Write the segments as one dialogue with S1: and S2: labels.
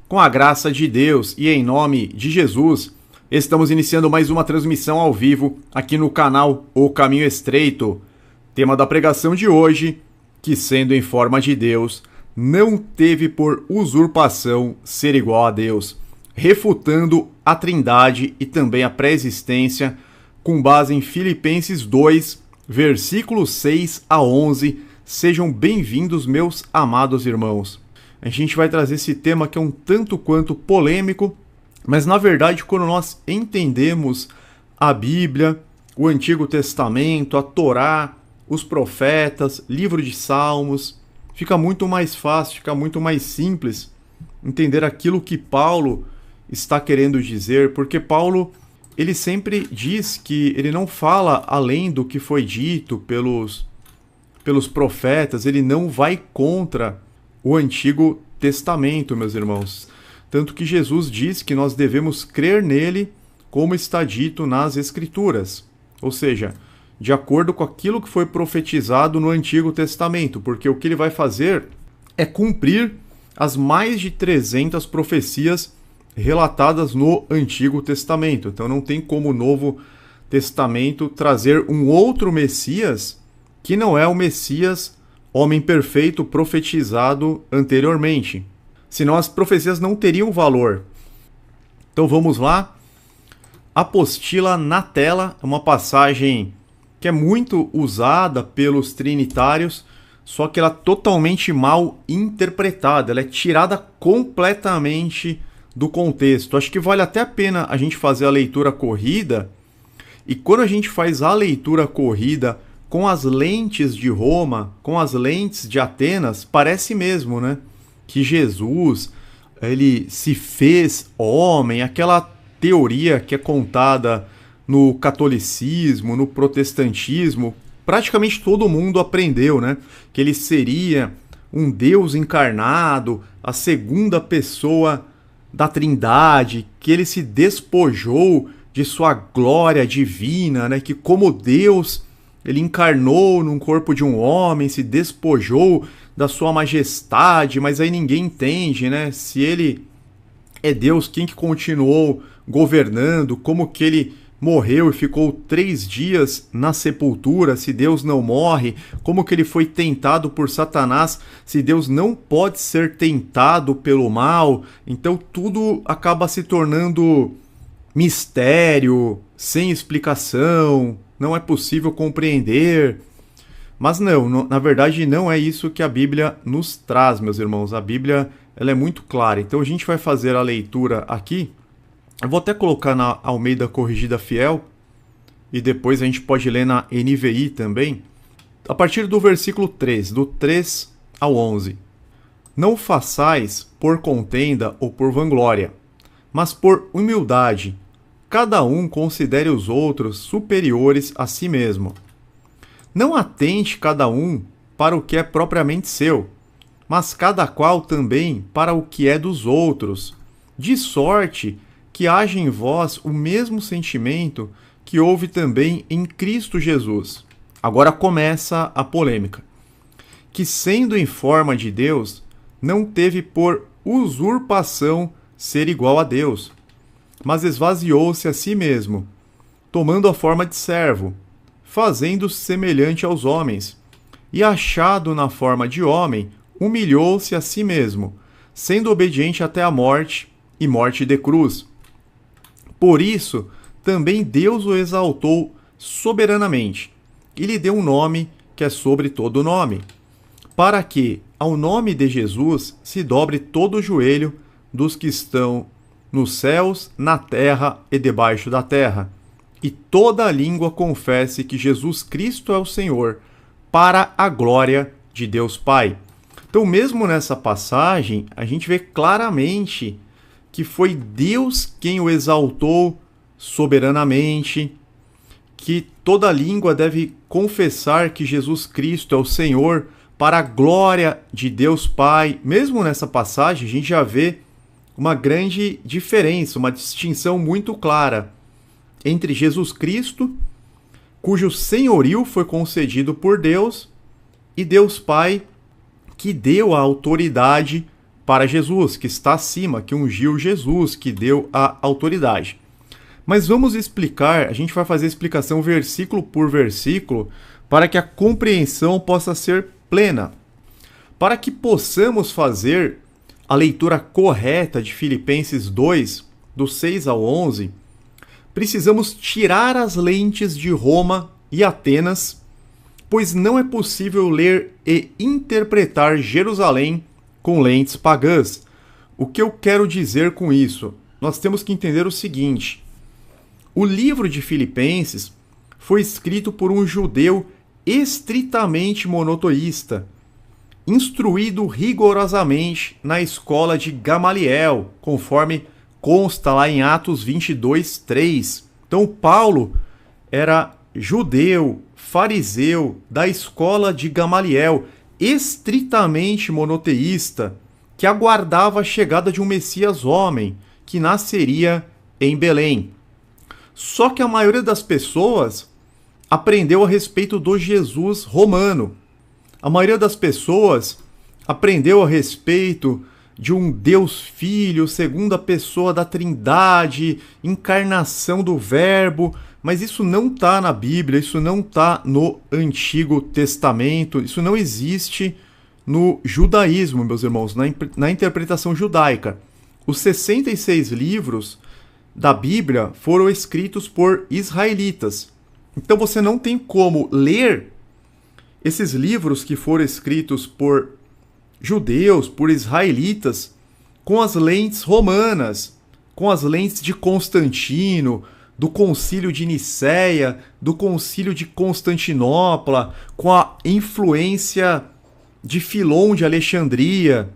S1: Com a graça de Deus e em nome de Jesus, estamos iniciando mais uma transmissão ao vivo aqui no canal O Caminho Estreito. Tema da pregação de hoje, que sendo em forma de Deus, não teve por usurpação ser igual a Deus, refutando a Trindade e também a pré-existência, com base em Filipenses 2, versículos 6 a 11. Sejam bem-vindos, meus amados irmãos. A gente vai trazer esse tema que é um tanto quanto polêmico, mas na verdade quando nós entendemos a Bíblia, o Antigo Testamento, a Torá, os profetas, livro de Salmos, fica muito mais fácil, fica muito mais simples entender aquilo que Paulo está querendo dizer, porque Paulo, ele sempre diz que ele não fala além do que foi dito pelos profetas, ele não vai contra o Antigo Testamento, meus irmãos. Tanto que Jesus diz que nós devemos crer nele como está dito nas Escrituras. Ou seja, de acordo com aquilo que foi profetizado no Antigo Testamento, porque o que ele vai fazer é cumprir as mais de 300 profecias relatadas no Antigo Testamento. Então não tem como o Novo Testamento trazer um outro Messias que não é o Messias homem perfeito profetizado anteriormente. Senão as profecias não teriam valor. Então vamos lá. Apostila na tela, é uma passagem que é muito usada pelos trinitários, só que ela é totalmente mal interpretada, ela é tirada completamente do contexto. Acho que vale até a pena a gente fazer a leitura corrida, e quando a gente faz a leitura corrida com as lentes de Roma, com as lentes de Atenas, parece mesmo, né? Que Jesus, ele se fez homem, aquela teoria que é contada no catolicismo, no protestantismo, praticamente todo mundo aprendeu, né? Que ele seria um Deus encarnado, a segunda pessoa da Trindade, que ele se despojou de sua glória divina, né? Que como Deus ele encarnou num corpo de um homem, se despojou da sua majestade, mas aí ninguém entende, né? Se ele é Deus, quem que continuou governando, como que ele morreu e ficou 3 dias na sepultura, se Deus não morre, como que ele foi tentado por Satanás, se Deus não pode ser tentado pelo mal. Então tudo acaba se tornando mistério, sem explicação, não é possível compreender. Mas não, na verdade não é isso que a Bíblia nos traz, meus irmãos. A Bíblia ela é muito clara. Então a gente vai fazer a leitura aqui. Eu vou até colocar na Almeida Corrigida Fiel e depois a gente pode ler na NVI também. A partir do versículo 3, do 3 ao 11. Não façais por contenda ou por vanglória, mas por humildade. Cada um considere os outros superiores a si mesmo. Não atente cada um para o que é propriamente seu, mas cada qual também para o que é dos outros, de sorte que haja em vós o mesmo sentimento que houve também em Cristo Jesus. Agora começa a polêmica. Que sendo em forma de Deus, não teve por usurpação ser igual a Deus, mas esvaziou-se a si mesmo, tomando a forma de servo, fazendo-se semelhante aos homens, e achado na forma de homem, humilhou-se a si mesmo, sendo obediente até a morte, e morte de cruz. Por isso, também Deus o exaltou soberanamente, e lhe deu um nome que é sobre todo nome, para que, ao nome de Jesus, se dobre todo o joelho dos que estão nos céus, na terra e debaixo da terra, e toda a língua confesse que Jesus Cristo é o Senhor, para a glória de Deus Pai. Então, mesmo nessa passagem, a gente vê claramente que foi Deus quem o exaltou soberanamente, que toda língua deve confessar que Jesus Cristo é o Senhor, para a glória de Deus Pai. Mesmo nessa passagem, a gente já vê uma grande diferença, uma distinção muito clara entre Jesus Cristo, cujo senhorio foi concedido por Deus, e Deus Pai, que deu a autoridade para Jesus, que está acima, que ungiu Jesus, que deu a autoridade. Mas vamos explicar, a gente vai fazer a explicação versículo por versículo, para que a compreensão possa ser plena. Para que possamos fazer a leitura correta de Filipenses 2, do 6 ao 11, precisamos tirar as lentes de Roma e Atenas, pois não é possível ler e interpretar Jerusalém com lentes pagãs. O que eu quero dizer com isso? Nós temos que entender o seguinte: o livro de Filipenses foi escrito por um judeu estritamente monoteísta, instruído rigorosamente na escola de Gamaliel, conforme consta lá em Atos 22, 3. Então Paulo era judeu, fariseu, da escola de Gamaliel, estritamente monoteísta, que aguardava a chegada de um Messias homem, que nasceria em Belém. Só que a maioria das pessoas aprendeu a respeito do Jesus romano. A maioria das pessoas aprendeu a respeito de um Deus Filho, segunda pessoa da Trindade, encarnação do Verbo, mas isso não está na Bíblia, isso não está no Antigo Testamento, isso não existe no judaísmo, meus irmãos, na interpretação judaica. Os 66 livros da Bíblia foram escritos por israelitas. Então você não tem como ler esses livros que foram escritos por judeus, por israelitas, com as lentes romanas, com as lentes de Constantino, do Concílio de Nicéia, do Concílio de Constantinopla, com a influência de Filon de Alexandria.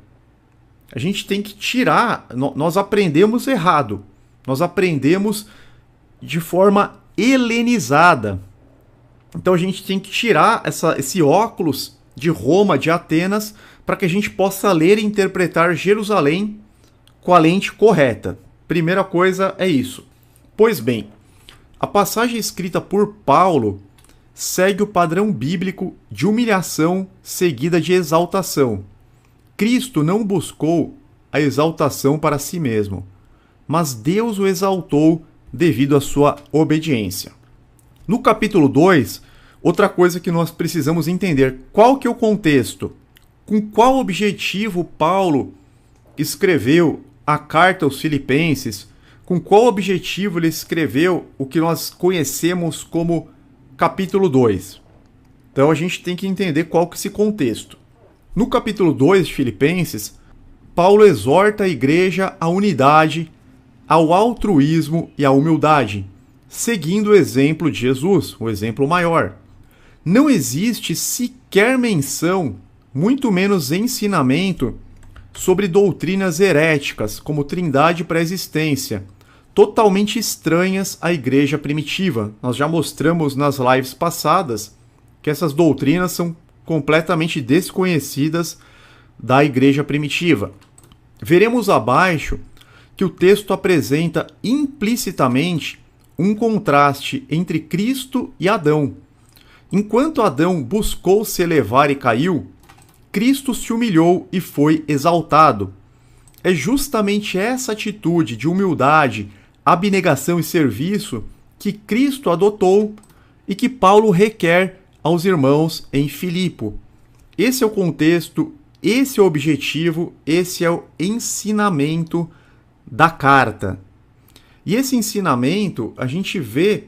S1: A gente tem que tirar, nós aprendemos errado, nós aprendemos de forma helenizada. Então a gente tem que tirar esse óculos de Roma, de Atenas, para que a gente possa ler e interpretar Jerusalém com a lente correta. Primeira coisa é isso. Pois bem, a passagem escrita por Paulo segue o padrão bíblico de humilhação seguida de exaltação. Cristo não buscou a exaltação para si mesmo, mas Deus o exaltou devido à sua obediência. No capítulo 2, outra coisa que nós precisamos entender, qual que é o contexto? Com qual objetivo Paulo escreveu a carta aos Filipenses? Com qual objetivo ele escreveu o que nós conhecemos como capítulo 2? Então a gente tem que entender qual que é esse contexto. No capítulo 2 de Filipenses, Paulo exorta a igreja à unidade, ao altruísmo e à humildade, seguindo o exemplo de Jesus, o exemplo maior. Não existe sequer menção, muito menos ensinamento, sobre doutrinas heréticas, como trindade e pré-existência, totalmente estranhas à igreja primitiva. Nós já mostramos nas lives passadas que essas doutrinas são completamente desconhecidas da igreja primitiva. Veremos abaixo que o texto apresenta implicitamente um contraste entre Cristo e Adão. Enquanto Adão buscou se elevar e caiu, Cristo se humilhou e foi exaltado. É justamente essa atitude de humildade, abnegação e serviço que Cristo adotou e que Paulo requer aos irmãos em Filipe. Esse é o contexto, esse é o objetivo, esse é o ensinamento da carta. E esse ensinamento a gente vê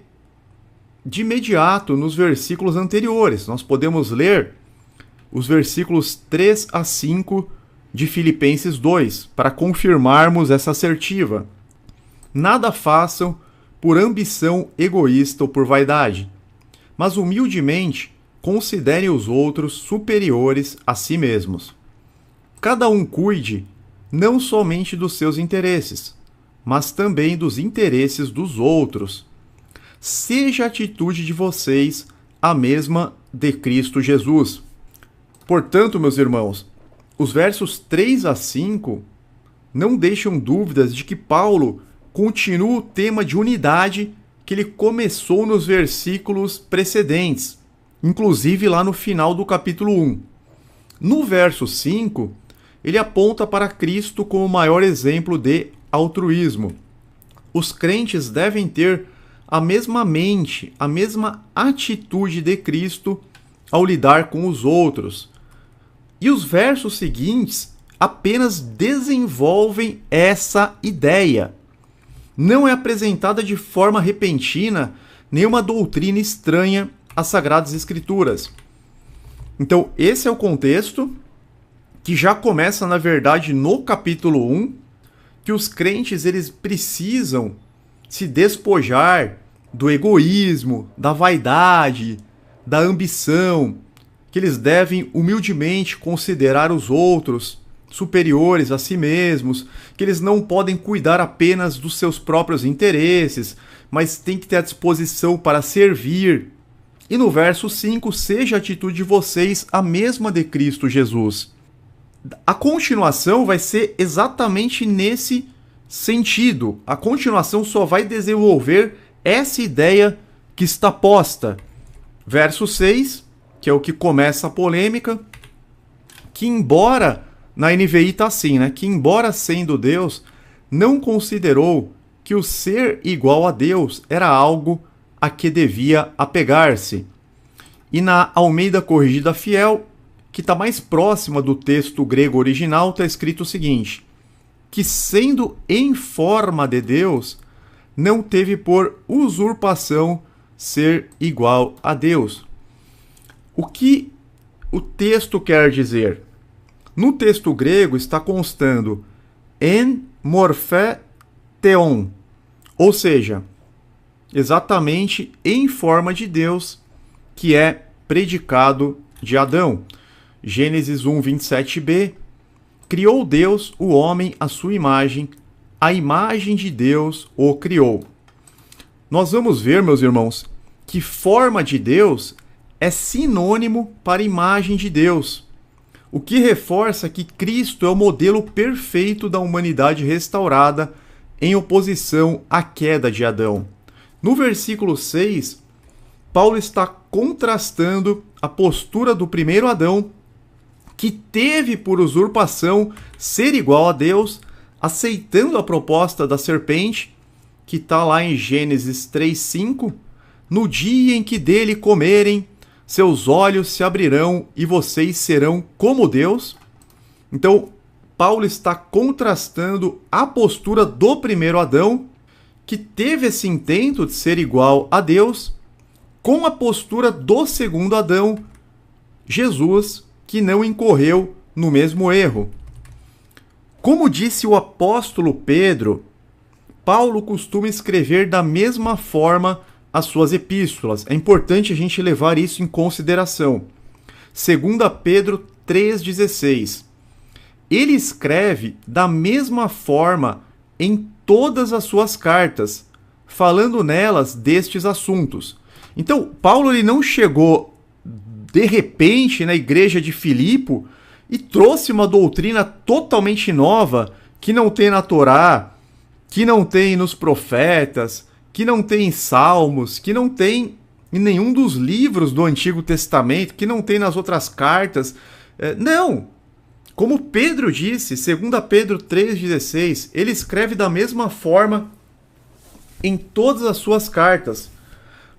S1: de imediato nos versículos anteriores. Nós podemos ler os versículos 3 a 5 de Filipenses 2, para confirmarmos essa assertiva. Nada façam por ambição egoísta ou por vaidade, mas humildemente considerem os outros superiores a si mesmos. Cada um cuide não somente dos seus interesses, mas também dos interesses dos outros. Seja a atitude de vocês a mesma de Cristo Jesus. Portanto, meus irmãos, os versos 3 a 5 não deixam dúvidas de que Paulo continua o tema de unidade que ele começou nos versículos precedentes, inclusive lá no final do capítulo 1. No verso 5, ele aponta para Cristo como o maior exemplo de altruísmo. Os crentes devem ter a mesma mente, a mesma atitude de Cristo ao lidar com os outros. E os versos seguintes apenas desenvolvem essa ideia. Não é apresentada de forma repentina nenhuma doutrina estranha às Sagradas Escrituras. Então, esse é o contexto que já começa, na verdade, no capítulo 1, que os crentes eles precisam se despojar do egoísmo, da vaidade, da ambição, que eles devem humildemente considerar os outros superiores a si mesmos, que eles não podem cuidar apenas dos seus próprios interesses, mas têm que ter a disposição para servir. E no verso 5, seja a atitude de vocês a mesma de Cristo Jesus. A continuação vai ser exatamente nesse sentido. A continuação só vai desenvolver essa ideia que está posta. Verso 6, que é o que começa a polêmica, que embora, na NVI está assim, né? Que embora sendo Deus, não considerou que o ser igual a Deus era algo a que devia apegar-se. E na Almeida Corrigida Fiel, que está mais próxima do texto grego original, está escrito o seguinte: que sendo em forma de Deus, não teve por usurpação ser igual a Deus. O que o texto quer dizer? No texto grego está constando en morphé theon, ou seja, exatamente em forma de Deus, que é predicado de Adão. Gênesis 1, 27b, criou Deus o homem à sua imagem, a imagem de Deus o criou. Nós vamos ver, meus irmãos, que forma de Deus é sinônimo para imagem de Deus, o que reforça que Cristo é o modelo perfeito da humanidade restaurada em oposição à queda de Adão. No versículo 6, Paulo está contrastando a postura do primeiro Adão, que teve por usurpação ser igual a Deus, aceitando a proposta da serpente, que está lá em Gênesis 3:5, no dia em que dele comerem, seus olhos se abrirão e vocês serão como Deus. Então, Paulo está contrastando a postura do primeiro Adão, que teve esse intento de ser igual a Deus, com a postura do segundo Adão, Jesus, que não incorreu no mesmo erro. Como disse o apóstolo Pedro, Paulo costuma escrever da mesma forma as suas epístolas. É importante a gente levar isso em consideração. 2 Pedro 3,16. Ele escreve da mesma forma em todas as suas cartas, falando nelas destes assuntos. Então, Paulo ele não chegou de repente na igreja de Filipe e trouxe uma doutrina totalmente nova, que não tem na Torá, que não tem nos profetas, que não tem em Salmos, que não tem em nenhum dos livros do Antigo Testamento, que não tem nas outras cartas. Não! Como Pedro disse, 2 Pedro 3,16, ele escreve da mesma forma em todas as suas cartas,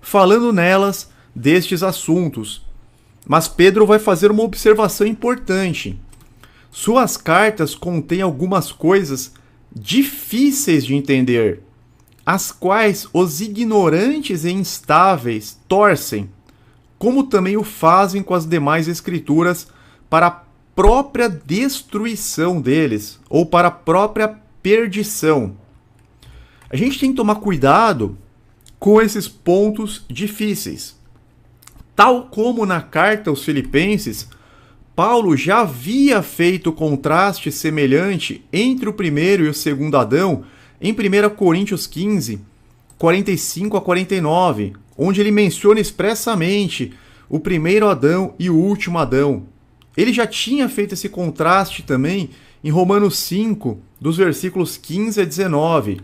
S1: falando nelas destes assuntos. Mas Pedro vai fazer uma observação importante. Suas cartas contêm algumas coisas difíceis de entender, as quais os ignorantes e instáveis torcem, como também o fazem com as demais escrituras para a própria destruição deles, ou para a própria perdição. A gente tem que tomar cuidado com esses pontos difíceis. Tal como na carta aos Filipenses, Paulo já havia feito contraste semelhante entre o primeiro e o segundo Adão em 1 Coríntios 15, 45 a 49, onde ele menciona expressamente o primeiro Adão e o último Adão. Ele já tinha feito esse contraste também em Romanos 5, dos versículos 15 a 19.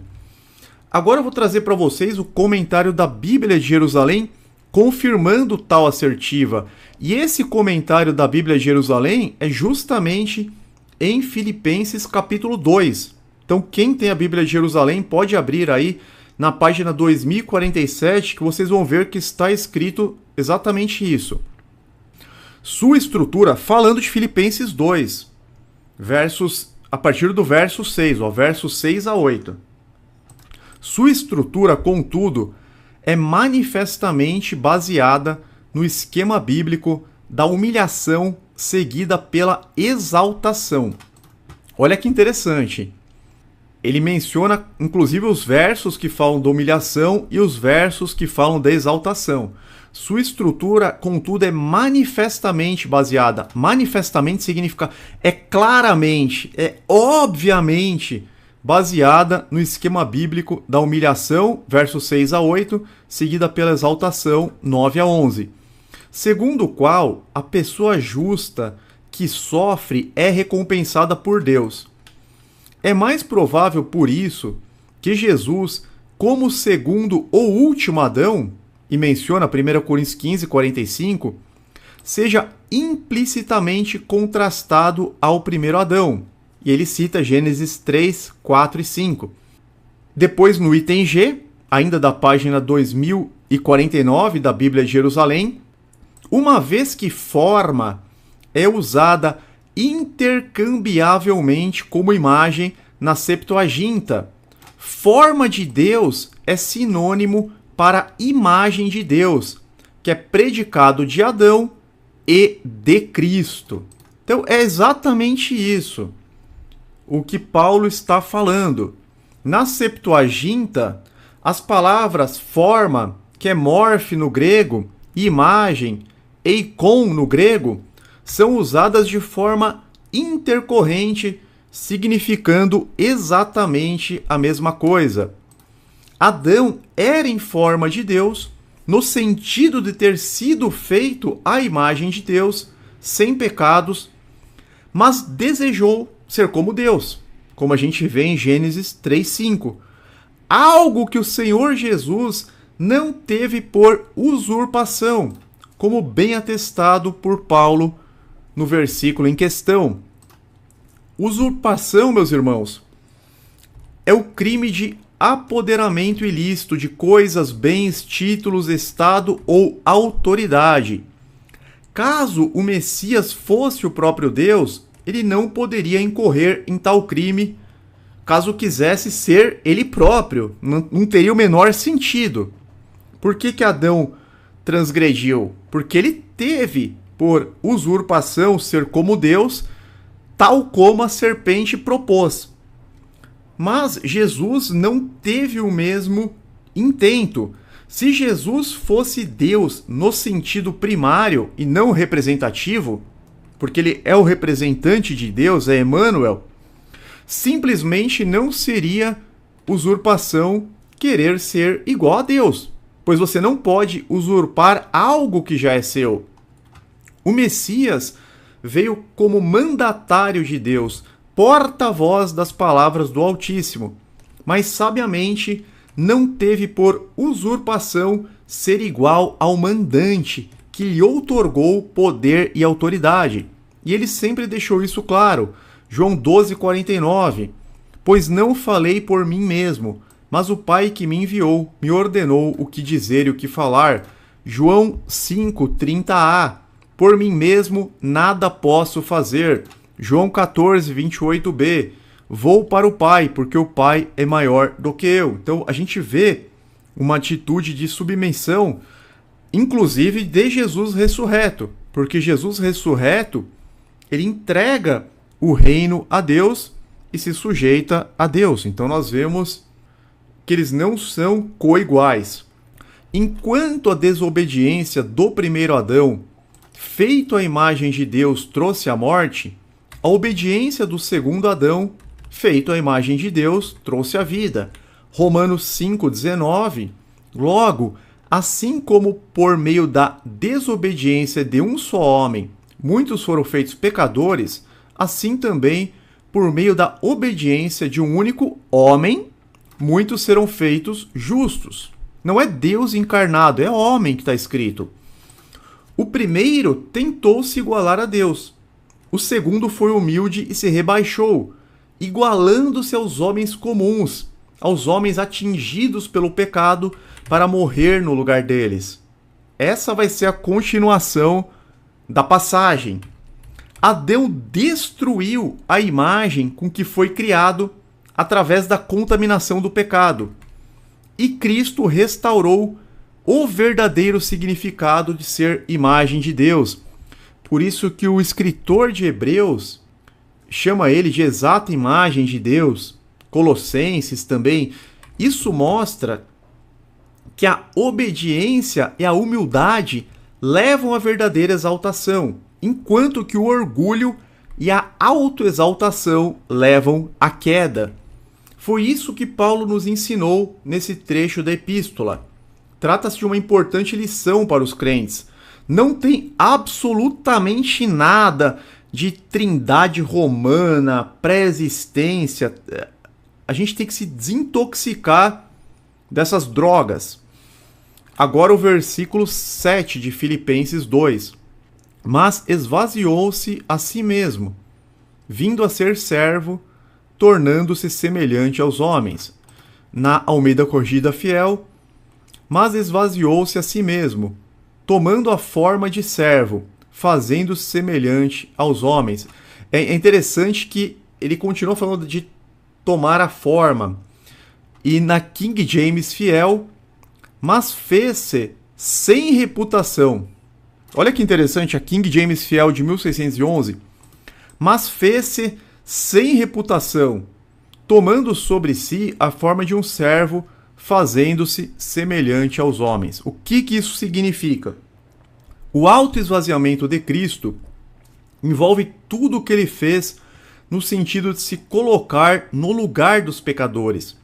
S1: Agora eu vou trazer para vocês o comentário da Bíblia de Jerusalém, confirmando tal assertiva. E esse comentário da Bíblia de Jerusalém é justamente em Filipenses capítulo 2. Então, quem tem a Bíblia de Jerusalém pode abrir aí na página 2047, que vocês vão ver que está escrito exatamente isso. Sua estrutura, falando de Filipenses 2, a partir do verso 6, versos 6 a 8. Sua estrutura, contudo, é manifestamente baseada no esquema bíblico da humilhação seguida pela exaltação. Olha que interessante. Ele menciona, inclusive, os versos que falam da humilhação e os versos que falam da exaltação. Sua estrutura, contudo, é manifestamente baseada. Manifestamente significa é claramente, é obviamente baseada no esquema bíblico da humilhação, versos 6 a 8, seguida pela exaltação, 9 a 11. Segundo o qual a pessoa justa que sofre é recompensada por Deus. É mais provável, por isso, que Jesus, como segundo ou último Adão, e menciona 1 Coríntios 15, 45, seja implicitamente contrastado ao primeiro Adão. E ele cita Gênesis 3, 4 e 5. Depois, no item G, ainda da página 2049 da Bíblia de Jerusalém, uma vez que forma é usada intercambiavelmente como imagem na Septuaginta, forma de Deus é sinônimo para imagem de Deus, que é predicado de Adão e de Cristo. Então é exatamente isso o que Paulo está falando. Na Septuaginta, as palavras forma, que é morfe no grego, e imagem, eikon no grego, são usadas de forma intercorrente, significando exatamente a mesma coisa. Adão era em forma de Deus, no sentido de ter sido feito à imagem de Deus, sem pecados, mas desejou ser como Deus, como a gente vê em Gênesis 3:5. Algo que o Senhor Jesus não teve por usurpação, como bem atestado por Paulo no versículo em questão. Usurpação, meus irmãos, é o crime de apoderamento ilícito de coisas, bens, títulos, estado ou autoridade. Caso o Messias fosse o próprio Deus, ele não poderia incorrer em tal crime, caso quisesse ser ele próprio. Não teria o menor sentido. Por que Adão transgrediu? Porque ele teve por usurpação ser como Deus, tal como a serpente propôs. Mas Jesus não teve o mesmo intento. Se Jesus fosse Deus no sentido primário e não representativo, porque ele é o representante de Deus, é Emmanuel, simplesmente não seria usurpação querer ser igual a Deus, pois você não pode usurpar algo que já é seu. O Messias veio como mandatário de Deus, porta-voz das palavras do Altíssimo, mas sabiamente não teve por usurpação ser igual ao mandante que lhe outorgou poder e autoridade. E ele sempre deixou isso claro. João 12:49. Pois não falei por mim mesmo, mas o Pai que me enviou me ordenou o que dizer e o que falar. João 5:30a. Por mim mesmo nada posso fazer. João 14:28b. Vou para o Pai, porque o Pai é maior do que eu. Então a gente vê uma atitude de submissão, inclusive de Jesus ressurreto, porque Jesus ressurreto, ele entrega o reino a Deus e se sujeita a Deus. Então nós vemos que eles não são coiguais. Enquanto a desobediência do primeiro Adão, feito à imagem de Deus, trouxe a morte, a obediência do segundo Adão, feito à imagem de Deus, trouxe a vida. Romanos 5:19. Logo, assim como por meio da desobediência de um só homem, muitos foram feitos pecadores, assim também, por meio da obediência de um único homem, muitos serão feitos justos. Não é Deus encarnado, é homem que está escrito. O primeiro tentou se igualar a Deus, O segundo foi humilde e se rebaixou, igualando-se aos homens comuns, aos homens atingidos pelo pecado, para morrer no lugar deles. Essa vai ser a continuação da passagem. Adão destruiu a imagem com que foi criado através da contaminação do pecado. E Cristo restaurou o verdadeiro significado de ser imagem de Deus. Por isso que o escritor de Hebreus chama ele de exata imagem de Deus. Colossenses também. Isso mostra que a obediência e a humildade levam à verdadeira exaltação, enquanto que o orgulho e a autoexaltação levam à queda. Foi isso que Paulo nos ensinou nesse trecho da epístola. Trata-se de uma importante lição para os crentes. Não tem absolutamente nada de trindade romana, pré-existência. A gente tem que se desintoxicar dessas drogas. Agora o versículo 7 de Filipenses 2. Mas esvaziou-se a si mesmo, vindo a ser servo, tornando-se semelhante aos homens. Na Almeida Corrigida Fiel, mas esvaziou-se a si mesmo, tomando a forma de servo, fazendo-se semelhante aos homens. É interessante que ele continua falando de tomar a forma. E na King James Fiel, mas fez-se sem reputação. Olha que interessante, a King James Fiel de 1611. Mas fez-se sem reputação, tomando sobre si a forma de um servo, fazendo-se semelhante aos homens. O que isso significa? O autoesvaziamento de Cristo envolve tudo o que ele fez no sentido de se colocar no lugar dos pecadores.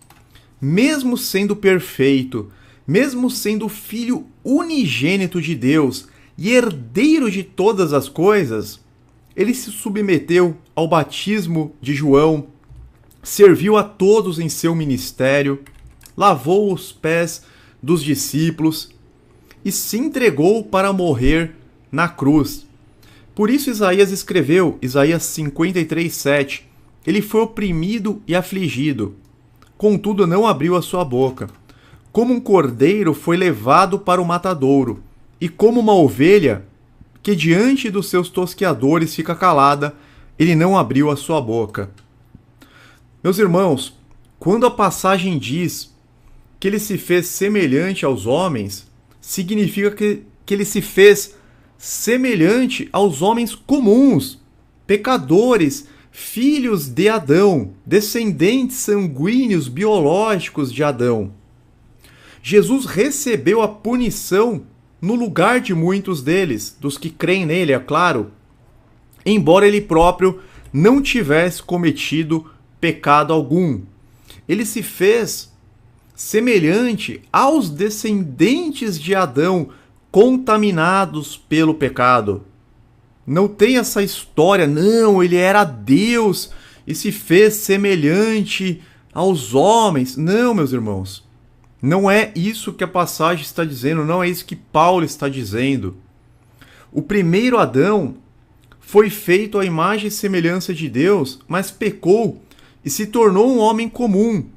S1: Mesmo sendo perfeito, mesmo sendo filho unigênito de Deus e herdeiro de todas as coisas, ele se submeteu ao batismo de João, serviu a todos em seu ministério, lavou os pés dos discípulos e se entregou para morrer na cruz. Por isso Isaías escreveu, Isaías 53:7, ele foi oprimido e afligido, contudo não abriu a sua boca. Como um cordeiro foi levado para o matadouro, e como uma ovelha que diante dos seus tosqueadores fica calada, ele não abriu a sua boca. Meus irmãos, quando a passagem diz que ele se fez semelhante aos homens, significa que ele se fez semelhante aos homens comuns, pecadores, filhos de Adão, descendentes sanguíneos biológicos de Adão. Jesus recebeu a punição no lugar de muitos deles, dos que creem nele, é claro, embora ele próprio não tivesse cometido pecado algum. Ele se fez semelhante aos descendentes de Adão, contaminados pelo pecado. Não tem essa história, não, ele era Deus e se fez semelhante aos homens. Não, meus irmãos. Não é isso que a passagem está dizendo, não é isso que Paulo está dizendo. O primeiro Adão foi feito à imagem e semelhança de Deus, mas pecou e se tornou um homem comum,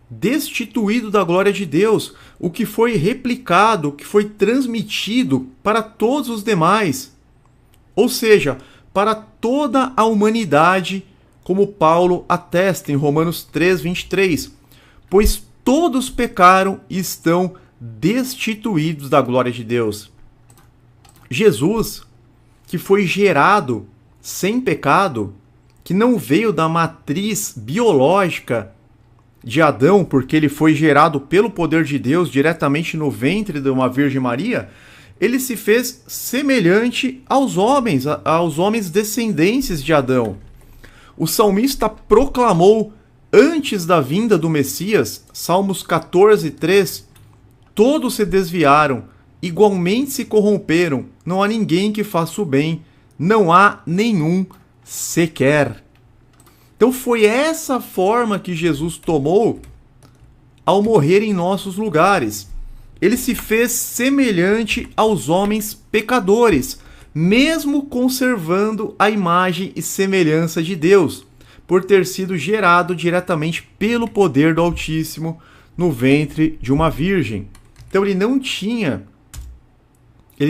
S1: destituído da glória de Deus, o que foi replicado, o que foi transmitido para todos os demais. Ou seja, para toda a humanidade, como Paulo atesta em Romanos 3:23, pois todos pecaram e estão destituídos da glória de Deus. Jesus, que foi gerado sem pecado, que não veio da matriz biológica de Adão, porque ele foi gerado pelo poder de Deus diretamente no ventre de uma Virgem Maria, ele se fez semelhante aos homens descendentes de Adão. O salmista proclamou antes da vinda do Messias, Salmos 14:3, todos se desviaram, igualmente se corromperam, não há ninguém que faça o bem, não há nenhum sequer. Então foi essa forma que Jesus tomou ao morrer em nossos lugares. Ele se fez semelhante aos homens pecadores, mesmo conservando a imagem e semelhança de Deus, por ter sido gerado diretamente pelo poder do Altíssimo no ventre de uma virgem. Então ele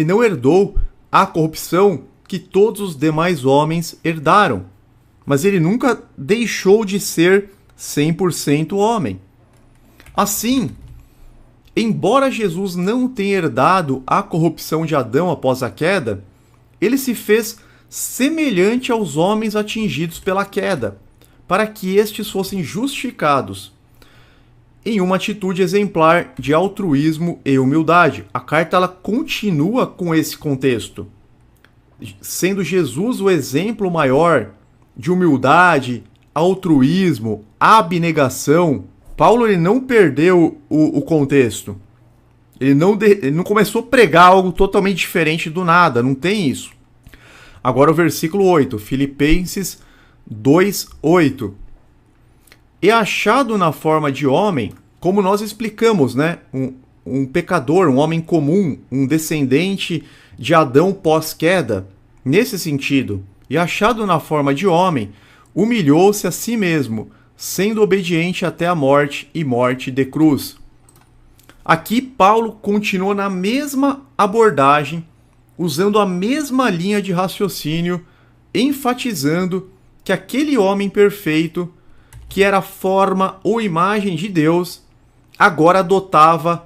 S1: não herdou a corrupção que todos os demais homens herdaram, mas ele nunca deixou de ser 100% homem. Assim, embora Jesus não tenha herdado a corrupção de Adão após a queda, ele se fez semelhante aos homens atingidos pela queda, para que estes fossem justificados em uma atitude exemplar de altruísmo e humildade. A carta ela continua com esse contexto, sendo Jesus o exemplo maior de humildade, altruísmo, abnegação. Paulo ele não perdeu o contexto. Ele não começou a pregar algo totalmente diferente do nada, não tem isso. Agora o versículo 8, Filipenses 2:8. E achado na forma de homem, como nós explicamos, né? Um pecador, um homem comum, um descendente de Adão pós-queda, nesse sentido. E achado na forma de homem, humilhou-se a si mesmo, sendo obediente até a morte e morte de cruz. Aqui Paulo continua na mesma abordagem, usando a mesma linha de raciocínio, enfatizando que aquele homem perfeito, que era a forma ou imagem de Deus, agora adotava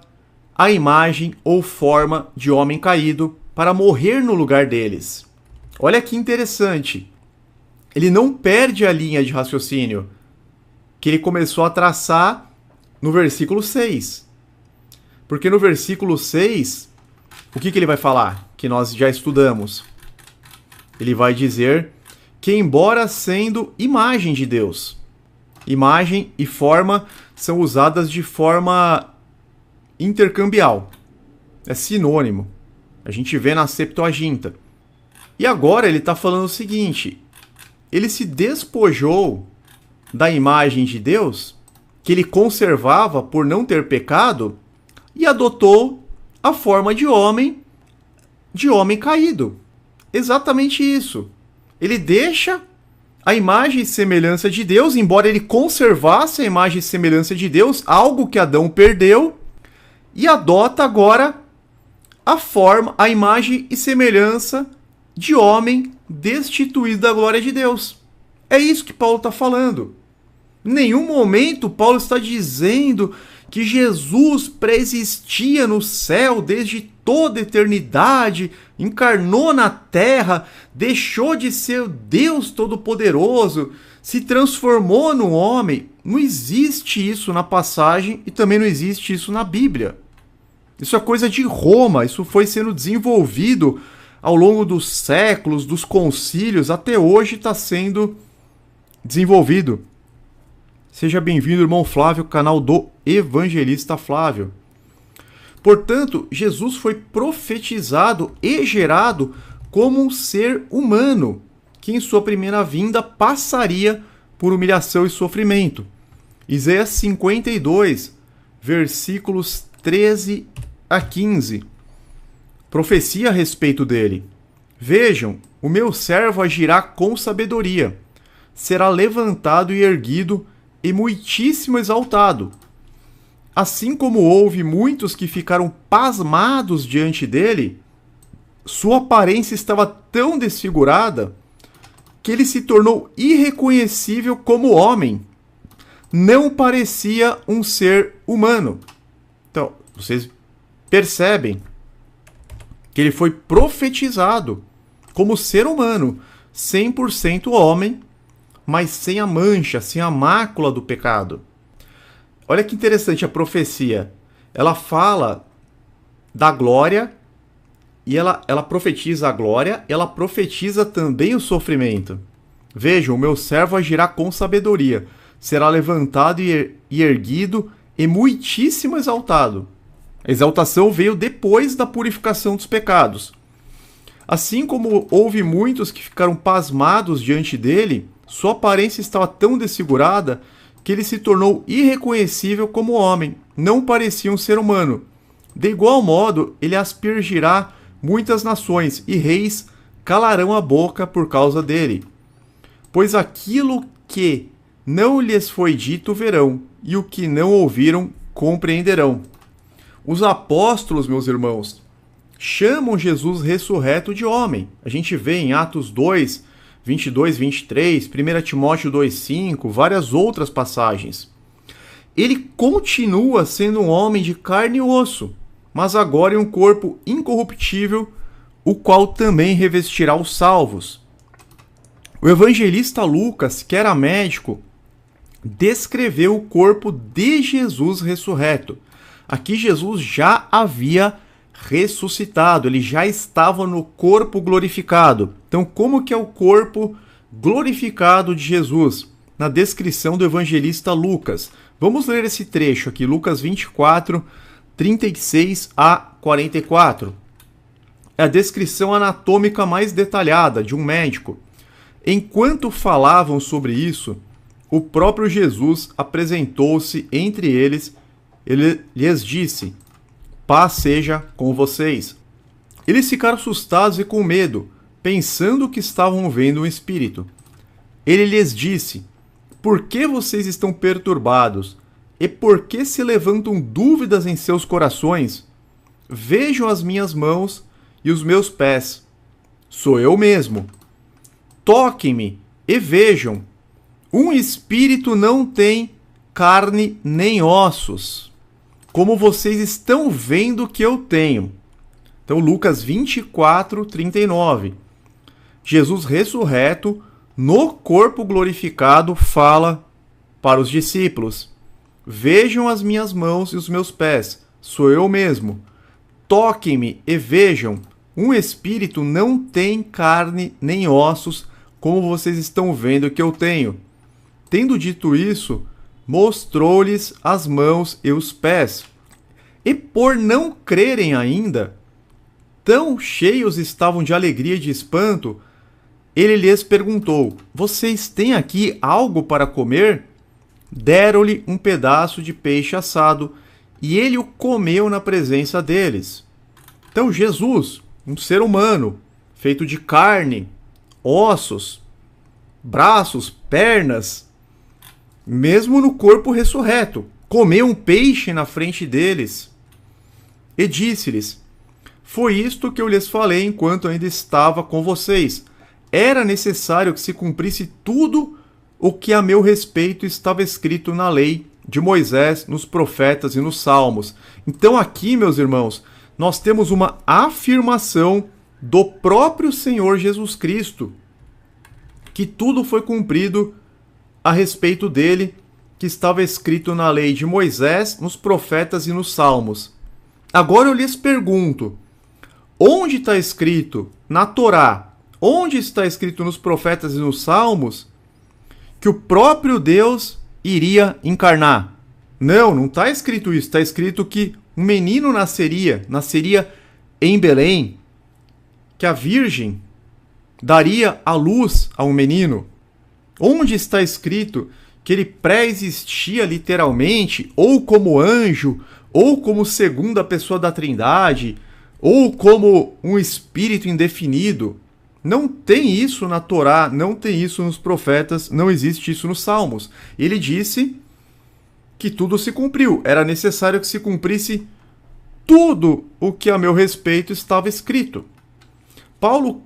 S1: a imagem ou forma de homem caído para morrer no lugar deles. Olha que interessante. Ele não perde a linha de raciocínio que ele começou a traçar no versículo 6. Porque no versículo 6, o que ele vai falar? Que nós já estudamos. Ele vai dizer que, embora sendo imagem de Deus, imagem e forma são usadas de forma intercambial. É sinônimo. A gente vê na Septuaginta. E agora ele está falando o seguinte: ele se despojou da imagem de Deus, que ele conservava por não ter pecado, e adotou a forma de homem caído. Exatamente isso. Ele deixa a imagem e semelhança de Deus, embora ele conservasse a imagem e semelhança de Deus, algo que Adão perdeu, e adota agora a forma, a imagem e semelhança de homem destituído da glória de Deus. É isso que Paulo está falando. Em nenhum momento Paulo está dizendo que Jesus pré-existia no céu desde toda a eternidade, encarnou na terra, deixou de ser Deus Todo-Poderoso, se transformou no homem. Não existe isso na passagem e também não existe isso na Bíblia. Isso é coisa de Roma, isso foi sendo desenvolvido ao longo dos séculos, dos concílios, até hoje está sendo desenvolvido. Seja bem-vindo, irmão Flávio, canal do Evangelista Flávio. Portanto, Jesus foi profetizado e gerado como um ser humano, que em sua primeira vinda passaria por humilhação e sofrimento. Isaías 52, versículos 13 a 15. Profecia a respeito dele. Vejam, o meu servo agirá com sabedoria, será levantado e erguido e muitíssimo exaltado. Assim como houve muitos que ficaram pasmados diante dele, sua aparência estava tão desfigurada que ele se tornou irreconhecível como homem. Não parecia um ser humano. Então, vocês percebem que ele foi profetizado como ser humano, 100% homem, mas sem a mancha, sem a mácula do pecado. Olha que interessante a profecia. Ela fala da glória, e ela profetiza a glória, ela profetiza também o sofrimento. Vejam, o meu servo agirá com sabedoria, será levantado e erguido e muitíssimo exaltado. A exaltação veio depois da purificação dos pecados. Assim como houve muitos que ficaram pasmados diante dele, sua aparência estava tão desfigurada que ele se tornou irreconhecível como homem, não parecia um ser humano. De igual modo, ele aspergirá muitas nações, e reis calarão a boca por causa dele. Pois aquilo que não lhes foi dito verão, e o que não ouviram compreenderão. Os apóstolos, meus irmãos, chamam Jesus ressurreto de homem. A gente vê em Atos 2, 22, 23, 1 Timóteo 2, 5, várias outras passagens. Ele continua sendo um homem de carne e osso, mas agora em um corpo incorruptível, o qual também revestirá os salvos. O evangelista Lucas, que era médico, descreveu o corpo de Jesus ressurreto. Aqui Jesus já havia ressuscitado, ele já estava no corpo glorificado. Então, como que é o corpo glorificado de Jesus? Na descrição do evangelista Lucas. Vamos ler esse trecho aqui, Lucas 24, 36 a 44. É a descrição anatômica mais detalhada de um médico. Enquanto falavam sobre isso, o próprio Jesus apresentou-se entre eles. Ele lhes disse: paz seja com vocês. Eles ficaram assustados e com medo, pensando que estavam vendo um espírito. Ele lhes disse: por que vocês estão perturbados? E por que se levantam dúvidas em seus corações? Vejam as minhas mãos e os meus pés. Sou eu mesmo. Toquem-me e vejam. Um espírito não tem carne nem ossos, como vocês estão vendo que eu tenho. Então, Lucas 24, 39. Jesus ressurreto, no corpo glorificado, fala para os discípulos: vejam as minhas mãos e os meus pés, sou eu mesmo. Toquem-me e vejam, um espírito não tem carne nem ossos, como vocês estão vendo que eu tenho. Tendo dito isso, mostrou-lhes as mãos e os pés. E por não crerem ainda, tão cheios estavam de alegria e de espanto, ele lhes perguntou: vocês têm aqui algo para comer? Deram-lhe um pedaço de peixe assado, e ele o comeu na presença deles. Então Jesus, um ser humano, feito de carne, ossos, braços, pernas, mesmo no corpo ressurreto, comeu um peixe na frente deles e disse-lhes: foi isto que eu lhes falei enquanto ainda estava com vocês. Era necessário que se cumprisse tudo o que a meu respeito estava escrito na lei de Moisés, nos profetas e nos salmos. Então aqui, meus irmãos, nós temos uma afirmação do próprio Senhor Jesus Cristo, que tudo foi cumprido a respeito dele, que estava escrito na lei de Moisés, nos profetas e nos salmos. Agora eu lhes pergunto, onde está escrito na Torá, onde está escrito nos profetas e nos salmos, que o próprio Deus iria encarnar? Não está escrito isso. Está escrito que um menino nasceria em Belém, que a Virgem daria à luz a um menino. Onde está escrito que ele pré-existia literalmente, ou como anjo, ou como segunda pessoa da Trindade, ou como um espírito indefinido? Não tem isso na Torá, não tem isso nos profetas, não existe isso nos salmos. Ele disse que tudo se cumpriu. Era necessário que se cumprisse tudo o que a meu respeito estava escrito. Paulo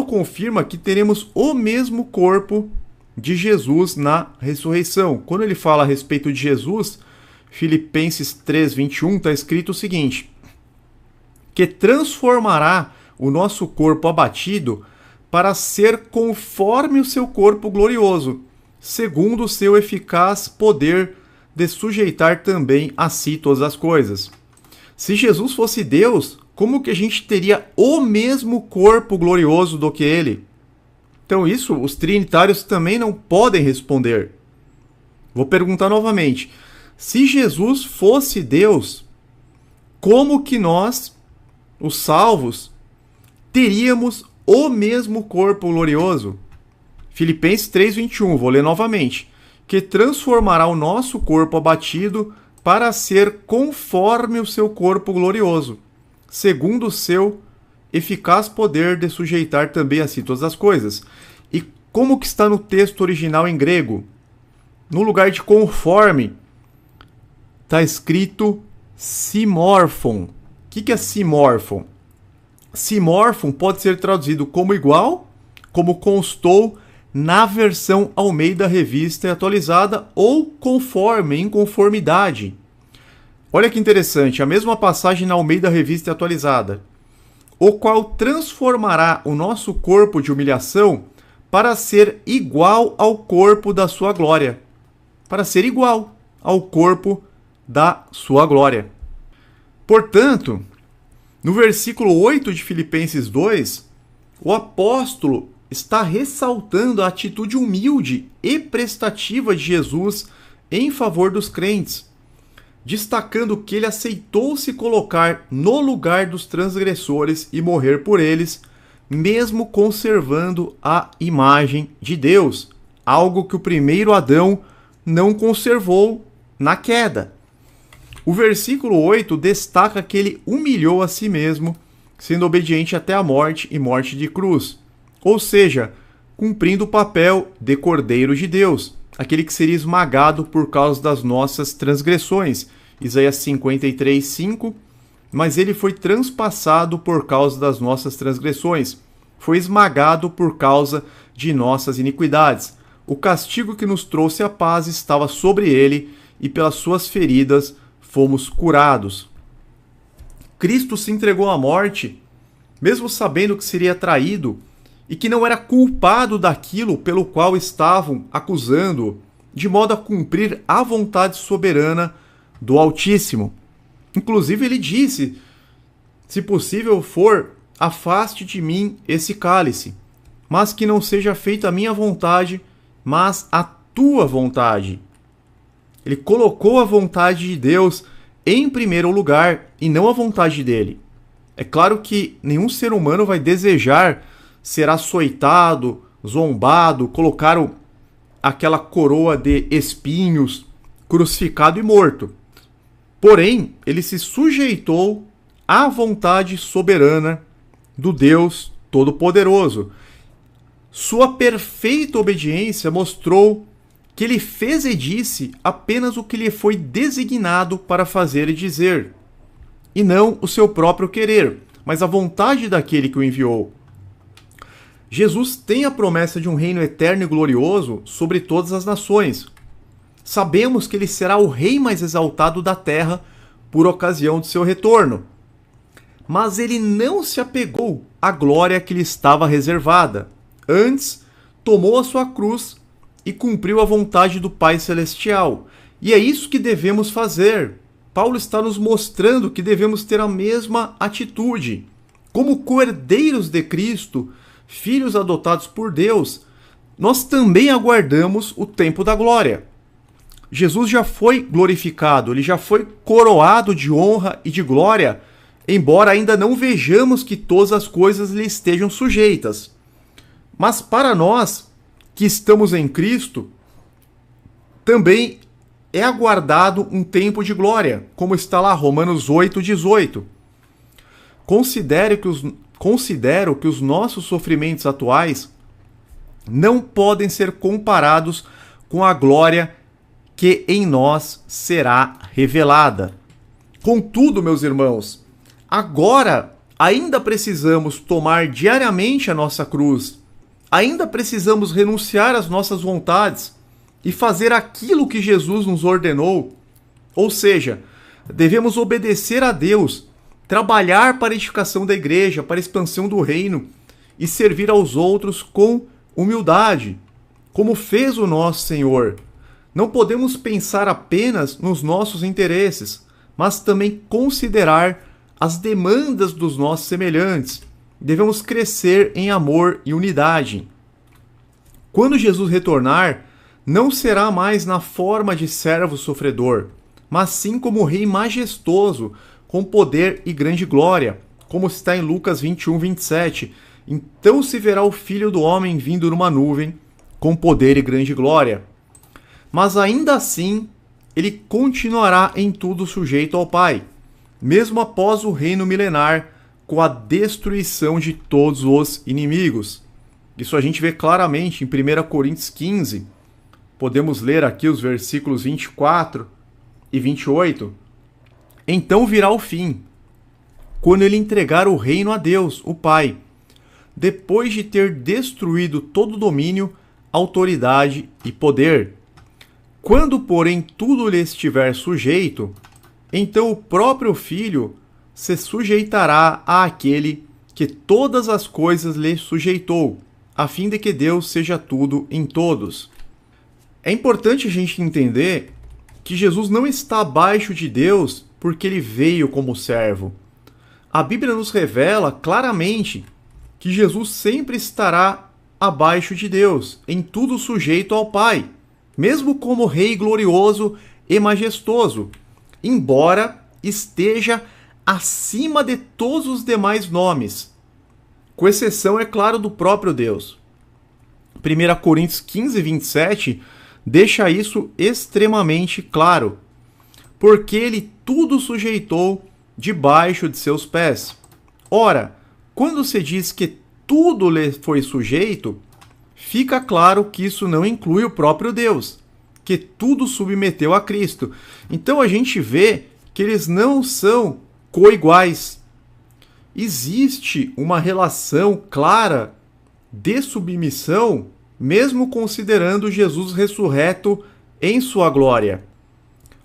S1: confirma que teremos o mesmo corpo de Jesus na ressurreição. Quando ele fala a respeito de Jesus, Filipenses 3:21, está escrito o seguinte: que transformará o nosso corpo abatido para ser conforme o seu corpo glorioso, segundo o seu eficaz poder de sujeitar também a si todas as coisas. Se Jesus fosse Deus, como que a gente teria o mesmo corpo glorioso do que ele? Então isso os trinitários também não podem responder. Vou perguntar novamente. Se Jesus fosse Deus, como que nós, os salvos, teríamos o mesmo corpo glorioso? Filipenses 3:21, vou ler novamente. Que transformará o nosso corpo abatido para ser conforme o seu corpo glorioso, segundo o seu eficaz poder de sujeitar também a si todas as coisas. E como que está no texto original em grego? No lugar de conforme, está escrito simorphon. O que é simorphon? Simorphon pode ser traduzido como igual, como constou na versão Almeida Revista e Atualizada, ou conforme, em conformidade. Olha que interessante, a mesma passagem na Almeida Revista e Atualizada. O qual transformará o nosso corpo de humilhação para ser igual ao corpo da sua glória. Para ser igual ao corpo da sua glória. Portanto, no versículo 8 de Filipenses 2, o apóstolo está ressaltando a atitude humilde e prestativa de Jesus em favor dos crentes, destacando que ele aceitou se colocar no lugar dos transgressores e morrer por eles, mesmo conservando a imagem de Deus, algo que o primeiro Adão não conservou na queda. O versículo 8 destaca que ele humilhou a si mesmo, sendo obediente até a morte e morte de cruz, ou seja, cumprindo o papel de Cordeiro de Deus, aquele que seria esmagado por causa das nossas transgressões. Isaías 53:5, mas ele foi transpassado por causa das nossas transgressões, foi esmagado por causa de nossas iniquidades. O castigo que nos trouxe a paz estava sobre ele, e pelas suas feridas fomos curados. Cristo se entregou à morte, mesmo sabendo que seria traído e que não era culpado daquilo pelo qual estavam acusando, de modo a cumprir a vontade soberana do Altíssimo. Inclusive ele disse: se possível for, afaste de mim esse cálice, mas que não seja feita a minha vontade, mas a tua vontade. Ele colocou a vontade de Deus em primeiro lugar e não a vontade dele. É claro que nenhum ser humano vai desejar ser açoitado, zombado, colocar aquela coroa de espinhos, crucificado e morto. Porém, ele se sujeitou à vontade soberana do Deus Todo-Poderoso. Sua perfeita obediência mostrou que ele fez e disse apenas o que lhe foi designado para fazer e dizer, e não o seu próprio querer, mas a vontade daquele que o enviou. Jesus tem a promessa de um reino eterno e glorioso sobre todas as nações. Sabemos que ele será o rei mais exaltado da terra por ocasião de seu retorno. Mas ele não se apegou à glória que lhe estava reservada. Antes, tomou a sua cruz e cumpriu a vontade do Pai Celestial. E é isso que devemos fazer. Paulo está nos mostrando que devemos ter a mesma atitude. Como cordeiros de Cristo, filhos adotados por Deus, nós também aguardamos o tempo da glória. Jesus já foi glorificado, ele já foi coroado de honra e de glória, embora ainda não vejamos que todas as coisas lhe estejam sujeitas. Mas para nós, que estamos em Cristo, também é aguardado um tempo de glória, como está lá Romanos 8:18. Considero que os nossos sofrimentos atuais não podem ser comparados com a glória que em nós será revelada. Contudo, meus irmãos, agora ainda precisamos tomar diariamente a nossa cruz, ainda precisamos renunciar às nossas vontades e fazer aquilo que Jesus nos ordenou. Ou seja, devemos obedecer a Deus, trabalhar para a edificação da igreja, para a expansão do reino e servir aos outros com humildade, como fez o nosso Senhor. Não podemos pensar apenas nos nossos interesses, mas também considerar as demandas dos nossos semelhantes. Devemos crescer em amor e unidade. Quando Jesus retornar, não será mais na forma de servo sofredor, mas sim como rei majestoso, com poder e grande glória, como está em Lucas 21:27. Então se verá o Filho do Homem vindo numa nuvem, com poder e grande glória. Mas ainda assim, ele continuará em tudo sujeito ao Pai, mesmo após o reino milenar, com a destruição de todos os inimigos. Isso a gente vê claramente em 1 Coríntios 15. Podemos ler aqui os versículos 24 e 28. Então virá o fim, quando ele entregar o reino a Deus, o Pai, depois de ter destruído todo domínio, autoridade e poder. Quando, porém, tudo lhe estiver sujeito, então o próprio Filho se sujeitará àquele que todas as coisas lhe sujeitou, a fim de que Deus seja tudo em todos. É importante a gente entender que Jesus não está abaixo de Deus porque ele veio como servo. A Bíblia nos revela claramente que Jesus sempre estará abaixo de Deus, em tudo sujeito ao Pai, mesmo como Rei glorioso e majestoso, embora esteja acima de todos os demais nomes, com exceção, é claro, do próprio Deus. 1 Coríntios 15, 27 deixa isso extremamente claro, porque ele tudo sujeitou debaixo de seus pés. Ora, quando se diz que tudo lhe foi sujeito, fica claro que isso não inclui o próprio Deus, que tudo submeteu a Cristo. Então a gente vê que eles não são coiguais. Existe uma relação clara de submissão, mesmo considerando Jesus ressurreto em sua glória.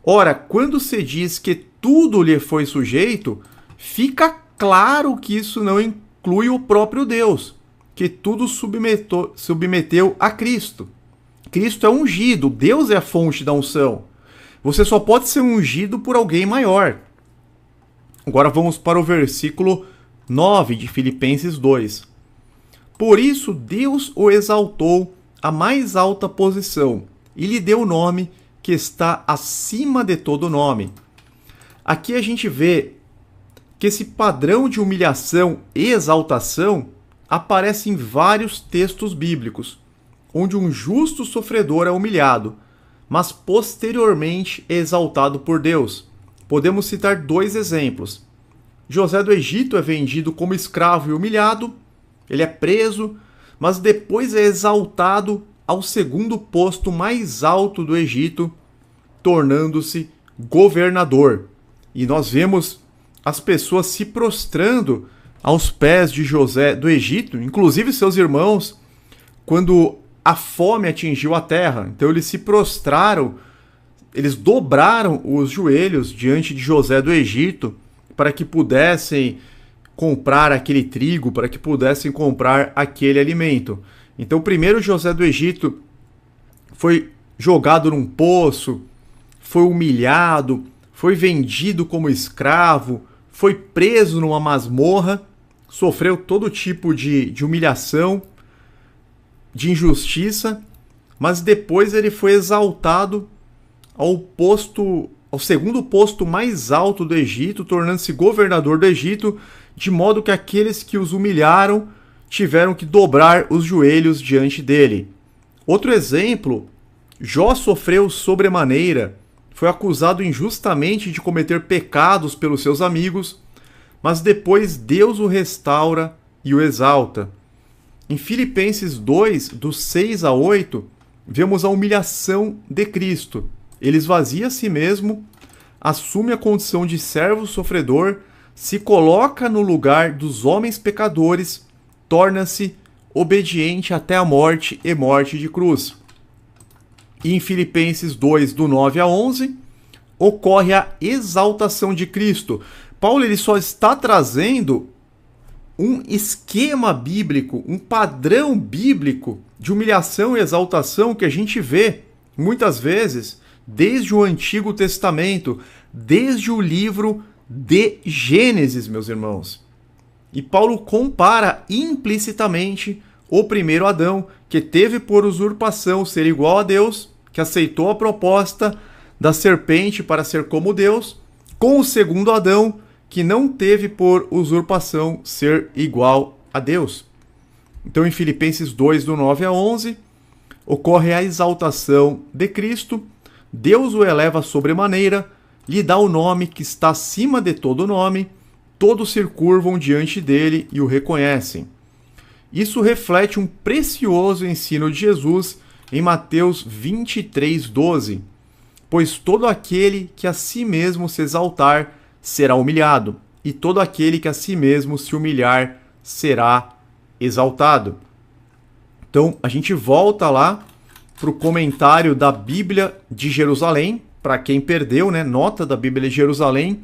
S1: Ora, quando se diz que tudo lhe foi sujeito, fica claro que isso não inclui o próprio Deus, que tudo submeteu a Cristo. Cristo é ungido, Deus é a fonte da unção. Você só pode ser ungido por alguém maior. Agora vamos para o versículo 9 de Filipenses 2. Por isso Deus o exaltou à mais alta posição e lhe deu o nome que está acima de todo nome. Aqui a gente vê que esse padrão de humilhação e exaltação aparece em vários textos bíblicos, onde um justo sofredor é humilhado, mas posteriormente é exaltado por Deus. Podemos citar 2 exemplos. José do Egito é vendido como escravo e humilhado, ele é preso, mas depois é exaltado ao segundo posto mais alto do Egito, tornando-se governador. E nós vemos as pessoas se prostrando aos pés de José do Egito, inclusive seus irmãos, quando a fome atingiu a terra. Então eles se prostraram, eles dobraram os joelhos diante de José do Egito para que pudessem comprar aquele trigo, para que pudessem comprar aquele alimento. Então primeiro José do Egito foi jogado num poço, foi humilhado, foi vendido como escravo, foi preso numa masmorra, sofreu todo tipo de humilhação, de injustiça, mas depois ele foi exaltado ao segundo posto mais alto do Egito, tornando-se governador do Egito, de modo que aqueles que os humilharam tiveram que dobrar os joelhos diante dele. Outro exemplo, Jó sofreu sobremaneira, foi acusado injustamente de cometer pecados pelos seus amigos, mas depois Deus o restaura e o exalta. Em Filipenses 2, do 6 a 8, vemos a humilhação de Cristo. Ele esvazia a si mesmo, assume a condição de servo sofredor, se coloca no lugar dos homens pecadores, torna-se obediente até a morte e morte de cruz. E em Filipenses 2, do 9 a 11, ocorre a exaltação de Cristo. Paulo ele só está trazendo um esquema bíblico, um padrão bíblico de humilhação e exaltação que a gente vê, muitas vezes, desde o Antigo Testamento, desde o livro de Gênesis, meus irmãos. E Paulo compara implicitamente o primeiro Adão, que teve por usurpação ser igual a Deus, que aceitou a proposta da serpente para ser como Deus, com o segundo Adão, que não teve por usurpação ser igual a Deus. Então, em Filipenses 2, do 9 a 11, ocorre a exaltação de Cristo, Deus o eleva sobremaneira, lhe dá o nome que está acima de todo nome, todos se curvam diante dele e o reconhecem. Isso reflete um precioso ensino de Jesus em Mateus 23:12. Pois todo aquele que a si mesmo se exaltar será humilhado, e todo aquele que a si mesmo se humilhar será exaltado. Então, a gente volta lá para o comentário da Bíblia de Jerusalém, para quem perdeu, né? Nota da Bíblia de Jerusalém,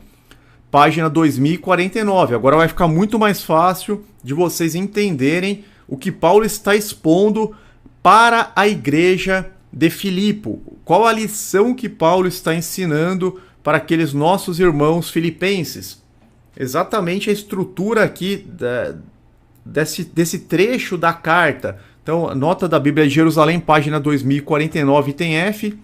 S1: página 2049. Agora vai ficar muito mais fácil de vocês entenderem o que Paulo está expondo para a igreja de Filipe. Qual a lição que Paulo está ensinando para aqueles nossos irmãos filipenses? Exatamente a estrutura aqui desse trecho da carta. Então, nota da Bíblia de Jerusalém, página 2049, item F.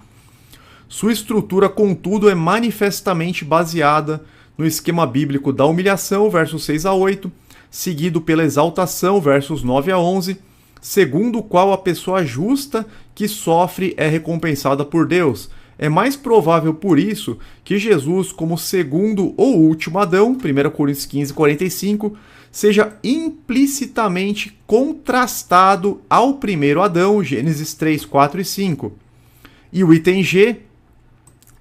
S1: Sua estrutura, contudo, é manifestamente baseada no esquema bíblico da humilhação, versos 6 a 8, seguido pela exaltação, versos 9 a 11, segundo o qual a pessoa justa que sofre é recompensada por Deus. É mais provável, por isso, que Jesus, como segundo ou último Adão, 1 Coríntios 15, 45, seja implicitamente contrastado ao primeiro Adão, Gênesis 3, 4 e 5. E o item G,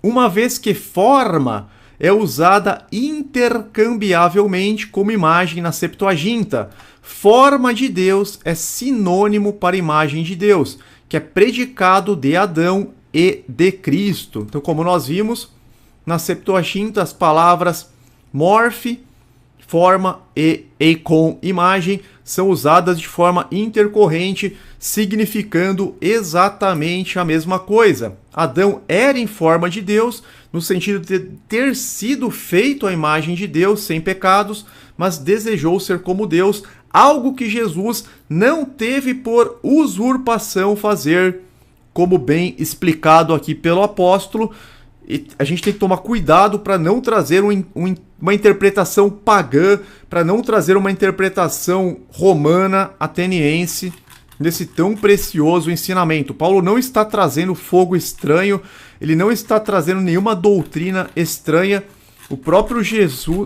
S1: uma vez que forma é usada intercambiavelmente como imagem na Septuaginta. Forma de Deus é sinônimo para imagem de Deus, que é predicado de Adão e de Cristo. Então, como nós vimos, na Septuaginta as palavras morfe, forma e eikon, imagem, são usadas de forma intercorrente, significando exatamente a mesma coisa. Adão era em forma de Deus, no sentido de ter sido feito à imagem de Deus, sem pecados, mas desejou ser como Deus, algo que Jesus não teve por usurpação fazer, como bem explicado aqui pelo apóstolo. E a gente tem que tomar cuidado para não trazer uma interpretação pagã, para não trazer uma interpretação romana, ateniense, desse tão precioso ensinamento. Paulo não está trazendo fogo estranho, ele não está trazendo nenhuma doutrina estranha. O próprio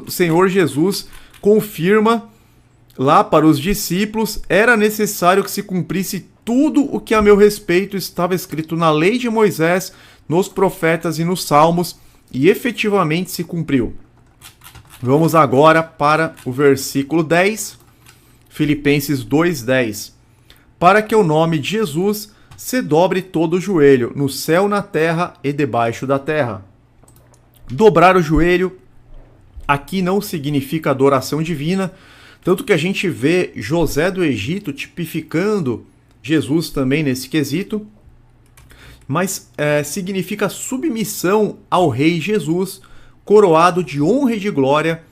S1: Senhor Jesus confirma lá para os discípulos: era necessário que se cumprisse tudo o que a meu respeito estava escrito na lei de Moisés, nos profetas e nos salmos, e efetivamente se cumpriu. Vamos agora para o versículo 10, Filipenses 2:10. Para que o nome de Jesus se dobre todo o joelho, no céu, na terra e debaixo da terra. Dobrar o joelho aqui não significa adoração divina, tanto que a gente vê José do Egito tipificando Jesus também nesse quesito, mas significa submissão ao Rei Jesus, coroado de honra e de glória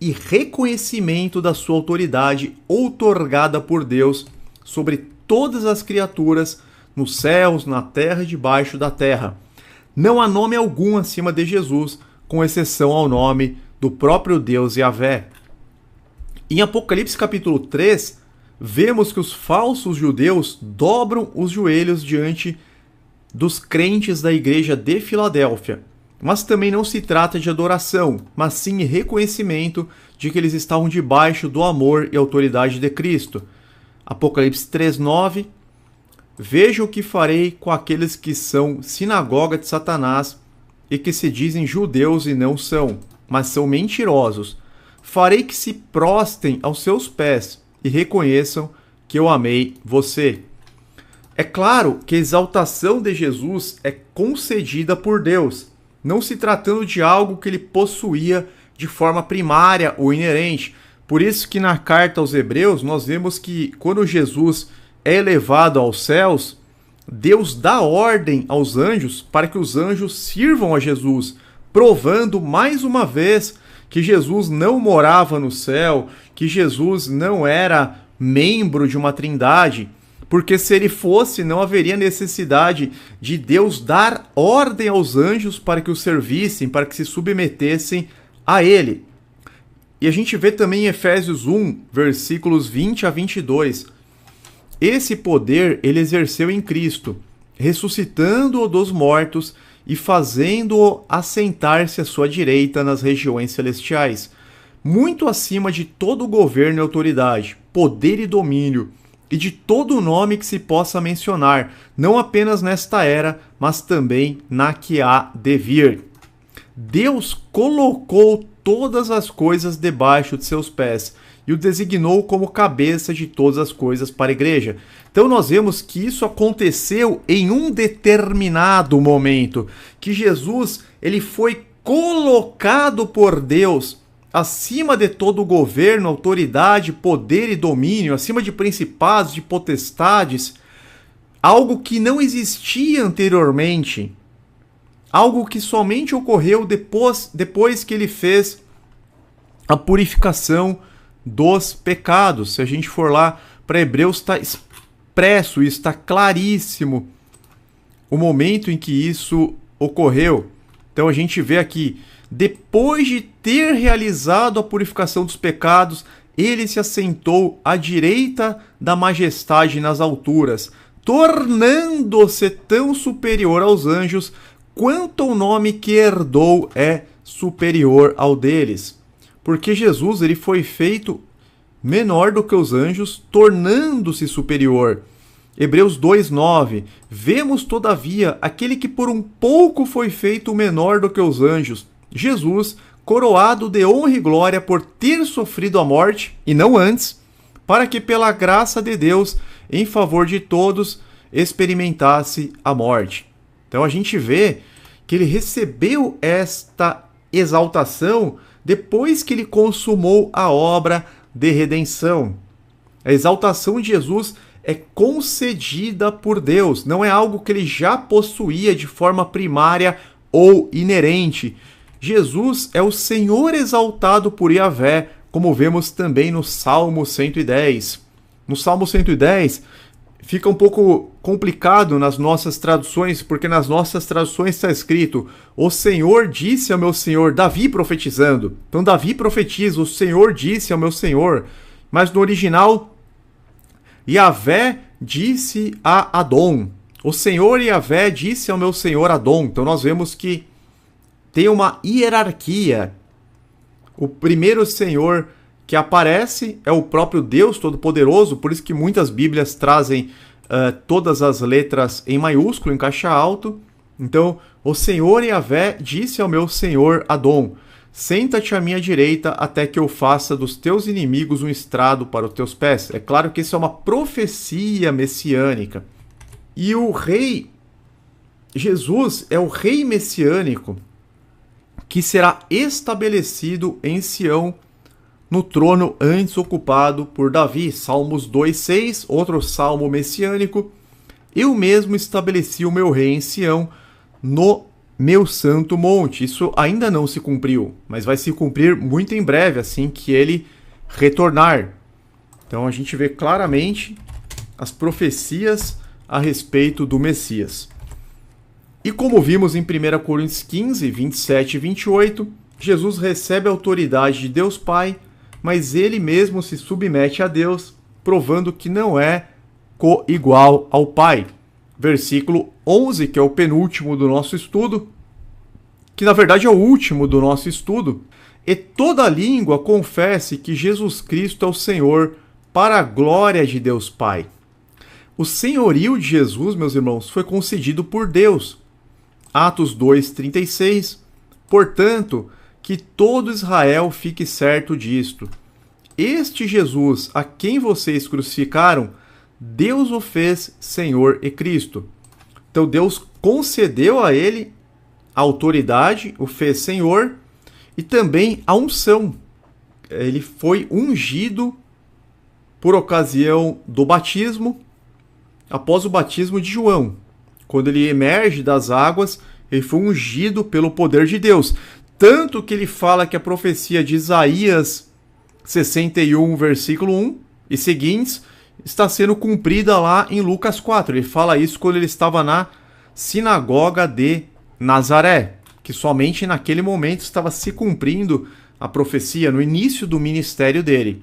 S1: e reconhecimento da sua autoridade outorgada por Deus sobre todas as criaturas, nos céus, na terra e debaixo da terra. Não há nome algum acima de Jesus, com exceção ao nome do próprio Deus Yahvé. Em Apocalipse capítulo 3, vemos que os falsos judeus dobram os joelhos diante dos crentes da igreja de Filadélfia. Mas também não se trata de adoração, mas sim reconhecimento de que eles estavam debaixo do amor e autoridade de Cristo. Apocalipse 3:9. Veja o que farei com aqueles que são sinagoga de Satanás e que se dizem judeus e não são, mas são mentirosos. Farei que se prostem aos seus pés e reconheçam que eu amei você. É claro que a exaltação de Jesus é concedida por Deus, não se tratando de algo que ele possuía de forma primária ou inerente. Por isso que na carta aos Hebreus nós vemos que quando Jesus é elevado aos céus, Deus dá ordem aos anjos para que os anjos sirvam a Jesus, provando mais uma vez que Jesus não morava no céu, que Jesus não era membro de uma trindade, porque se ele fosse, não haveria necessidade de Deus dar ordem aos anjos para que o servissem, para que se submetessem a ele. E a gente vê também em Efésios 1, versículos 20 a 22. Esse poder ele exerceu em Cristo, ressuscitando-o dos mortos e fazendo-o assentar-se à sua direita nas regiões celestiais, muito acima de todo governo e autoridade, poder e domínio, e de todo nome que se possa mencionar, não apenas nesta era, mas também na que há de vir. Deus colocou todas as coisas debaixo de seus pés e o designou como cabeça de todas as coisas para a igreja. Então nós vemos que isso aconteceu em um determinado momento, que Jesus ele foi colocado por Deus acima de todo governo, autoridade, poder e domínio, acima de principados, de potestades, algo que não existia anteriormente, algo que somente ocorreu depois que ele fez a purificação dos pecados. Se a gente for lá para Hebreus, está expresso, está claríssimo o momento em que isso ocorreu. Então a gente vê aqui, depois de ter realizado a purificação dos pecados, ele se assentou à direita da majestade nas alturas, tornando-se tão superior aos anjos, quanto o nome que herdou é superior ao deles. Porque Jesus ele foi feito menor do que os anjos, tornando-se superior. Hebreus 2:9. Vemos, todavia, aquele que por um pouco foi feito menor do que os anjos, Jesus, coroado de honra e glória por ter sofrido a morte, e não antes, para que pela graça de Deus, em favor de todos, experimentasse a morte. Então a gente vê que ele recebeu esta exaltação depois que ele consumou a obra de redenção. A exaltação de Jesus é concedida por Deus, não é algo que ele já possuía de forma primária ou inerente. Jesus é o Senhor exaltado por Yahvé, como vemos também no Salmo 110. No Salmo 110 fica um pouco complicado nas nossas traduções, porque nas nossas traduções está escrito: o Senhor disse ao meu Senhor, Davi profetizando. Então Davi profetiza, o Senhor disse ao meu Senhor. Mas no original, Yahvé disse a Adom. O Senhor Yahvé disse ao meu Senhor Adom. Então nós vemos que tem uma hierarquia. O primeiro Senhor que aparece é o próprio Deus Todo-Poderoso, por isso que muitas Bíblias trazem todas as letras em maiúsculo, em caixa alto. Então, o Senhor Yahvé disse ao meu Senhor Adom: senta-te à minha direita até que eu faça dos teus inimigos um estrado para os teus pés. É claro que isso é uma profecia messiânica. E o rei Jesus é o rei messiânico que será estabelecido em Sião, no trono antes ocupado por Davi. Salmos 2:6, outro salmo messiânico. Eu mesmo estabeleci o meu rei em Sião, no meu santo monte. Isso ainda não se cumpriu, mas vai se cumprir muito em breve, assim que ele retornar. Então a gente vê claramente as profecias a respeito do Messias. E como vimos em 1 Coríntios 15, 27 e 28, Jesus recebe a autoridade de Deus Pai, mas ele mesmo se submete a Deus, provando que não é coigual ao Pai. Versículo 11, que é o penúltimo do nosso estudo, que na verdade é o último do nosso estudo. E toda língua confesse que Jesus Cristo é o Senhor, para a glória de Deus Pai. O senhorio de Jesus, meus irmãos, foi concedido por Deus. Atos 2:36. Portanto, que todo Israel fique certo disto: este Jesus, a quem vocês crucificaram, Deus o fez Senhor e Cristo. Então Deus concedeu a ele a autoridade, o fez Senhor, e também a unção. Ele foi ungido por ocasião do batismo, após o batismo de João. Quando ele emerge das águas, ele foi ungido pelo poder de Deus. Tanto que ele fala que a profecia de Isaías 61, versículo 1 e seguintes está sendo cumprida lá em Lucas 4. Ele fala isso quando ele estava na sinagoga de Nazaré, que somente naquele momento estava se cumprindo a profecia, no início do ministério dele.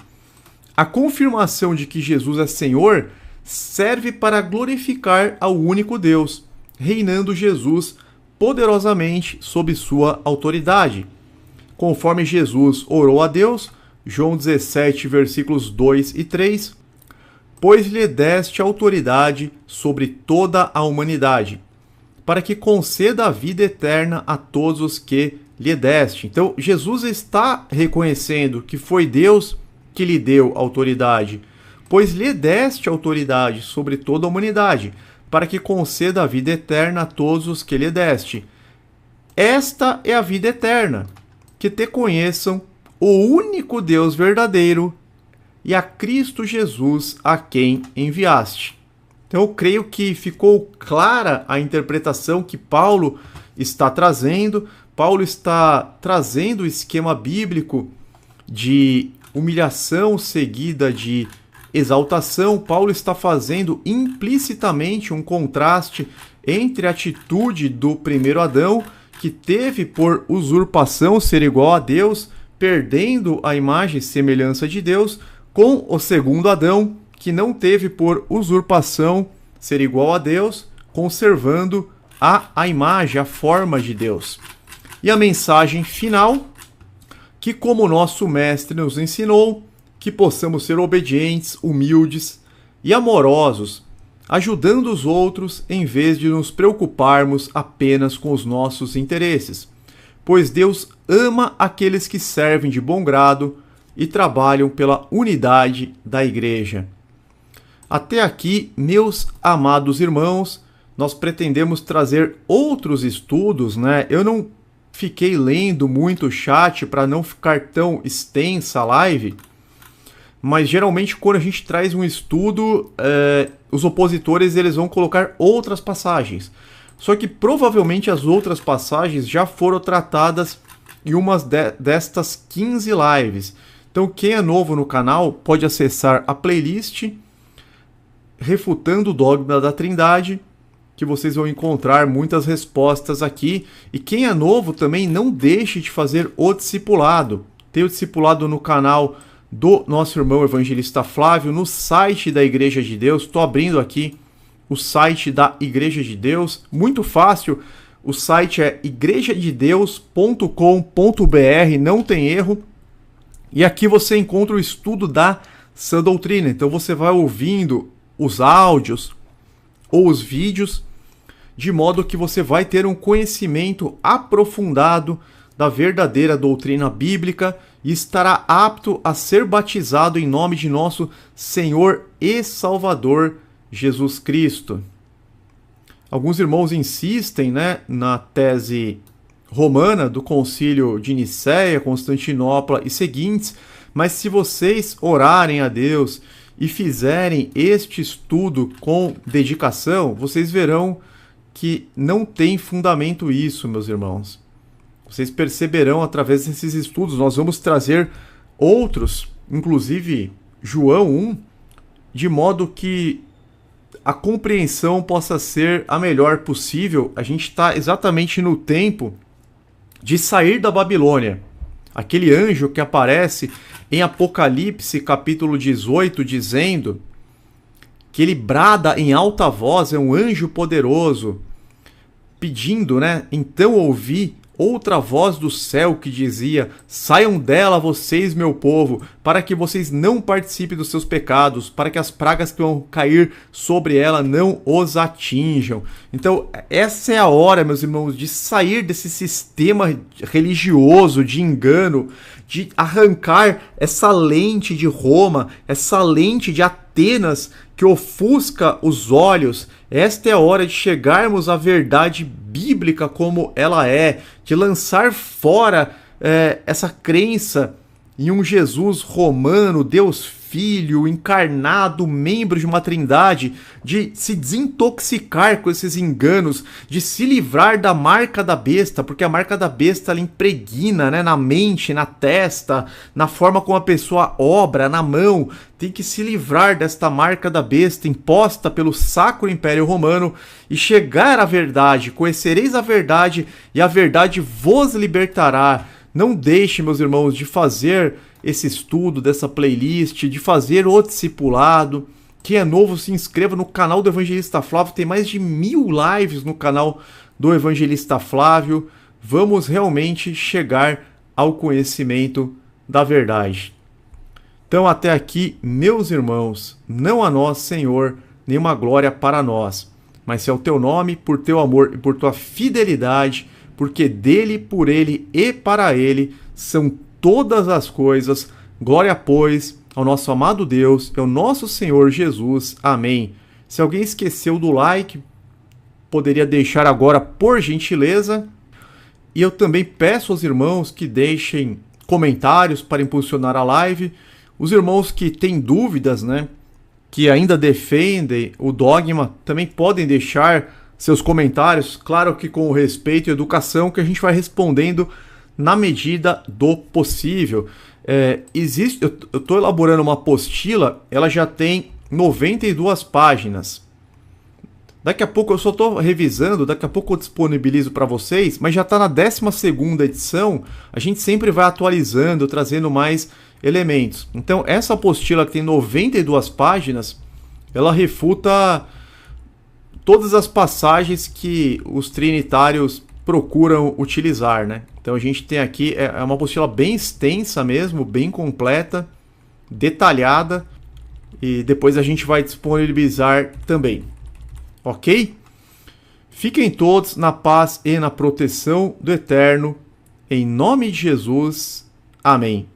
S1: A confirmação de que Jesus é Senhor serve para glorificar ao único Deus, reinando Jesus poderosamente sob sua autoridade. conforme Jesus orou a Deus, João 17, versículos 2 e 3, pois lhe deste autoridade sobre toda a humanidade, para que conceda a vida eterna a todos os que lhe deste. Então, Jesus está reconhecendo que foi Deus que lhe deu autoridade, pois lhe deste autoridade sobre toda a humanidade, para que conceda a vida eterna a todos os que lhe deste. Esta é a vida eterna, que te conheçam, o único Deus verdadeiro, e a Cristo Jesus, a quem enviaste. Então eu creio que ficou clara a interpretação que Paulo está trazendo. Paulo está trazendo o esquema bíblico de humilhação seguida de exaltação. Paulo está fazendo implicitamente um contraste entre a atitude do primeiro Adão, que teve por usurpação ser igual a Deus, perdendo a imagem e semelhança de Deus, com o segundo Adão, que não teve por usurpação ser igual a Deus, conservando a imagem, a forma de Deus. E a mensagem final, que como nosso mestre nos ensinou, que possamos ser obedientes, humildes e amorosos, ajudando os outros em vez de nos preocuparmos apenas com os nossos interesses, pois Deus ama aqueles que servem de bom grado e trabalham pela unidade da igreja. Até aqui, meus amados irmãos, nós pretendemos trazer outros estudos, né? Eu não fiquei lendo muito o chat para não ficar tão extensa a live, mas geralmente quando a gente traz um estudo, os opositores eles vão colocar outras passagens. Só que provavelmente as outras passagens já foram tratadas em umas destas 15 lives. Então quem é novo no canal pode acessar a playlist Refutando o Dogma da Trindade, que vocês vão encontrar muitas respostas aqui. E quem é novo também não deixe de fazer o discipulado. Tem o discipulado no canal do nosso irmão evangelista Flávio, no site da Igreja de Deus. Estou abrindo aqui o site da Igreja de Deus, muito fácil. O site é igrejadedeus.com.br, não tem erro. E aqui você encontra o estudo da sã doutrina. Então você vai ouvindo os áudios ou os vídeos, de modo que você vai ter um conhecimento aprofundado da verdadeira doutrina bíblica e estará apto a ser batizado em nome de nosso Senhor e Salvador Jesus Cristo. Alguns irmãos insistem, né, na tese romana do Concílio de Nicéia, Constantinopla e seguintes, mas se vocês orarem a Deus e fizerem este estudo com dedicação, vocês verão que não tem fundamento isso, meus irmãos. Vocês perceberão através desses estudos. Nós vamos trazer outros, inclusive João 1, de modo que a compreensão possa ser a melhor possível. A gente está exatamente no tempo de sair da Babilônia. Aquele anjo que aparece em Apocalipse capítulo 18, dizendo que ele brada em alta voz, é um anjo poderoso, pedindo, né? Então ouvi outra voz do céu que dizia: saiam dela vocês, meu povo, para que vocês não participem dos seus pecados, para que as pragas que vão cair sobre ela não os atinjam. Então essa é a hora, meus irmãos, de sair desse sistema religioso de engano, de arrancar essa lente de Roma, essa lente de Atenas que ofusca os olhos. Esta é a hora de chegarmos à verdade bíblica como ela é, de lançar fora essa crença em um Jesus romano, Deus Filho, encarnado, membro de uma trindade, de se desintoxicar com esses enganos, de se livrar da marca da besta, porque a marca da besta ela impregna, né, na mente, na testa, na forma como a pessoa obra, na mão. Tem que se livrar desta marca da besta imposta pelo Sacro Império Romano e chegar à verdade. Conhecereis a verdade e a verdade vos libertará. Não deixe, meus irmãos, de fazer esse estudo dessa playlist, de fazer o discipulado. Quem é novo, se inscreva no canal do Evangelista Flávio. Tem mais de 1000 lives no canal do Evangelista Flávio. Vamos realmente chegar ao conhecimento da verdade. Então, até aqui, meus irmãos, não a nós, Senhor, nenhuma glória para nós, mas é o teu nome, por teu amor e por tua fidelidade, porque dele, por ele e para ele são todas as coisas. Glória, pois, ao nosso amado Deus, ao nosso Senhor Jesus. Amém. Se alguém esqueceu do like, poderia deixar agora, por gentileza. E eu também peço aos irmãos que deixem comentários para impulsionar a live. Os irmãos que têm dúvidas, né, que ainda defendem o dogma, também podem deixar seus comentários, claro que com o respeito e educação, que a gente vai respondendo na medida do possível. Eu estou elaborando uma apostila, ela já tem 92 páginas. Daqui a pouco eu só estou revisando, daqui a pouco eu disponibilizo para vocês, mas já está na 12ª edição, a gente sempre vai atualizando, trazendo mais elementos. Então essa apostila que tem 92 páginas, ela refuta todas as passagens que os trinitários procuram utilizar, né? Então a gente tem aqui, é uma apostila bem extensa mesmo, bem completa, detalhada, e depois a gente vai disponibilizar também. Ok? Fiquem todos na paz e na proteção do Eterno. Em nome de Jesus. Amém.